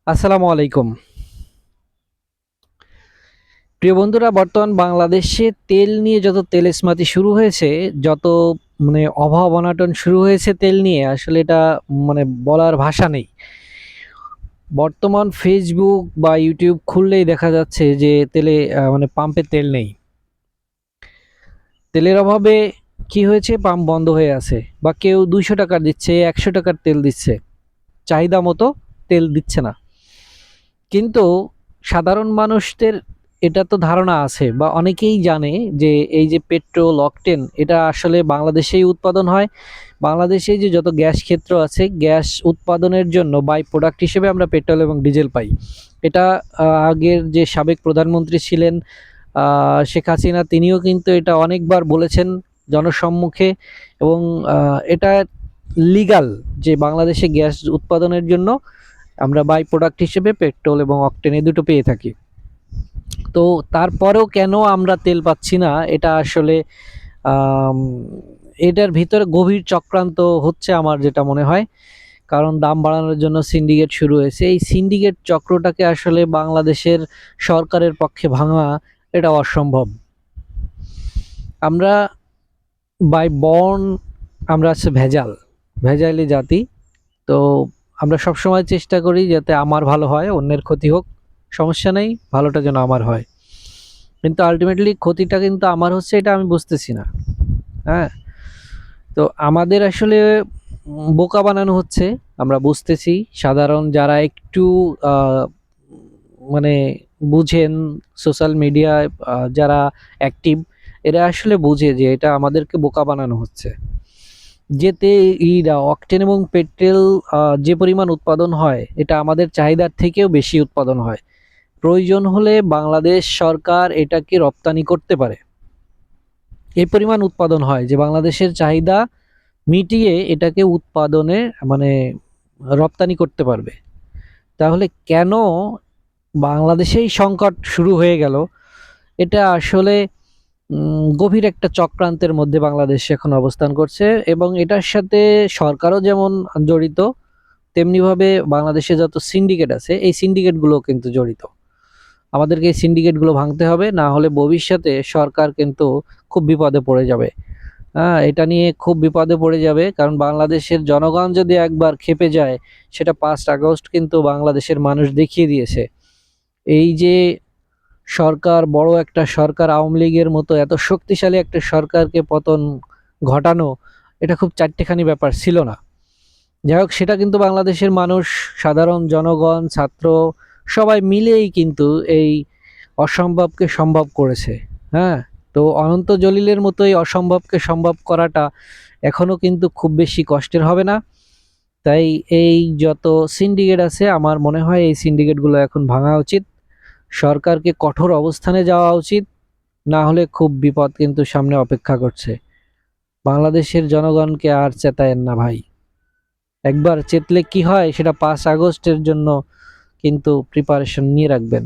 আসসালামু আলাইকুম। প্রিয় বন্ধুরা, বর্তমান বাংলাদেশে তেল নিয়ে যত তেলেস্মাতি শুরু হয়েছে, যত অভাব অনাটন শুরু হয়েছে তেল নিয়ে, আসলে এটা বলার ভাষা নেই। বর্তমান ফেসবুক বা ইউটিউব খুললেই দেখা যাচ্ছে যে তেলে পাম্পে তেল নেই। তেলের অভাবে কি হয়েছে, পাম্প বন্ধ হয়ে আছে, বা কেউ 200 টাকার দিচ্ছে, 100 টাকার তেল দিচ্ছে, চাহিদা মতো তেল দিচ্ছে না। কিন্তু সাধারণ মানুষদের এটা তো ধারণা আছে, বা অনেকেই জানে যে এই যে পেট্রোল অকটেন, এটা আসলে বাংলাদেশেই উৎপাদন হয়। বাংলাদেশে যে যত গ্যাস ক্ষেত্র আছে, গ্যাস উৎপাদনের জন্য বাই প্রোডাক্ট হিসেবে আমরা পেট্রোল এবং ডিজেল পাই। এটা আগের যে সাবেক প্রধানমন্ত্রী ছিলেন শেখ হাসিনা, তিনিও কিন্তু এটা অনেকবার বলেছেন জনসম্মুখে। এবং এটা লিগাল যে বাংলাদেশে গ্যাস উৎপাদনের জন্য আমরা বাই প্রোডাক্ট হিসেবে পেট্রোল এবং অকটেন এই দুটো পেয়ে থাকি। তো তারপরেও কেন আমরা তেল পাচ্ছি না, এটা আসলে আম, এটার ভিতরে গভীর চক্রান্ত হচ্ছে আমার যেটা মনে হয়। কারণ দাম বাড়ানোর জন্য সিন্ডিকেট শুরু হয়েছে। এই সিন্ডিকেট চক্রটাকে আসলে বাংলাদেশের সরকারের পক্ষে ভাঙা এটা অসম্ভব। আমরা বাই বর্ন, আমরা আছে ভেজালি জাতি। তো আমরা সবসময় চেষ্টা করি যাতে আমার ভালো হয়, অন্যের ক্ষতি হোক সমস্যা নেই, ভালোটা যেন আমার হয়। কিন্তু আলটিমেটলি ক্ষতিটা কিন্তু আমার হচ্ছে, এটা আমি বুঝতেছি না। হ্যাঁ, তো আমাদের আসলে বোকা বানানো হচ্ছে, আমরা বুঝতেছি। সাধারণ যারা একটু আহ, মানে বুঝেন, সোশ্যাল মিডিয়ায় যারা অ্যাক্টিভ, এরা আসলে বুঝে যে এটা আমাদেরকে বোকা বানানো হচ্ছে। যেতে অকটেন এবং পেট্রোল যে পরিমাণ উৎপাদন হয়, এটা আমাদের চাহিদার থেকেও বেশি উৎপাদন হয়। প্রয়োজন হলে বাংলাদেশ সরকার এটাকে রপ্তানি করতে পারে। এই পরিমাণ উৎপাদন হয় যে বাংলাদেশের চাহিদা মিটিয়ে এটাকে উৎপাদনে মানে রপ্তানি করতে পারবে। তাহলে কেন বাংলাদেশেই সংকট শুরু হয়ে গেল? এটা আসলে গভীর একটা চক্রান্তের মধ্যে বাংলাদেশ এখন অবস্থান করছে, এবং এটার সাথে সরকারও যেমন জড়িত, তেমনিভাবে বাংলাদেশে যত সিন্ডিকেট আছে এই সিন্ডিকেটগুলো কিন্তু জড়িত। আমাদেরকে এই সিন্ডিকেটগুলো ভাঙতে হবে, না হলে ভবিষ্যতে সরকার কিন্তু খুব বিপদে পড়ে যাবে। হ্যাঁ, এটা নিয়ে খুব বিপদে পড়ে যাবে, কারণ বাংলাদেশের জনগণ যদি একবার ক্ষেপে যায়, সেটা 5 আগস্ট কিন্তু বাংলাদেশের মানুষ দেখিয়ে দিয়েছে। এই যে সরকার, বড় একটা সরকার, আওয়ামী লীগের মতো এত শক্তিশালী একটা সরকারকে পতন ঘটানো, এটা খুব চারটেখানি ব্যাপার ছিল না। যাই হোক, সেটা কিন্তু বাংলাদেশের মানুষ, সাধারণ জনগণ, ছাত্র সবাই মিলেই কিন্তু এই অসম্ভবকে সম্ভব করেছে। হ্যাঁ, তো অনন্ত জলিলের মতোই অসম্ভবকে সম্ভব করাটা এখনো কিন্তু খুব বেশি কষ্টের হবে না। তাই এই যত সিন্ডিকেট আছে, আমার মনে হয় এই সিন্ডিকেটগুলো এখন ভাঙা উচিত। সরকারকে কঠোর অবস্থানে যাওয়া উচিত, না হলে খুব বিপদ কিন্তু সামনে অপেক্ষা করছে। বাংলাদেশের জনগণকে আর চেতায়েন না ভাই। একবার চেতলে কি হয়, সেটা 5 আগস্টের জন্য কিন্তু প্রিপারেশন নিয়ে রাখবেন।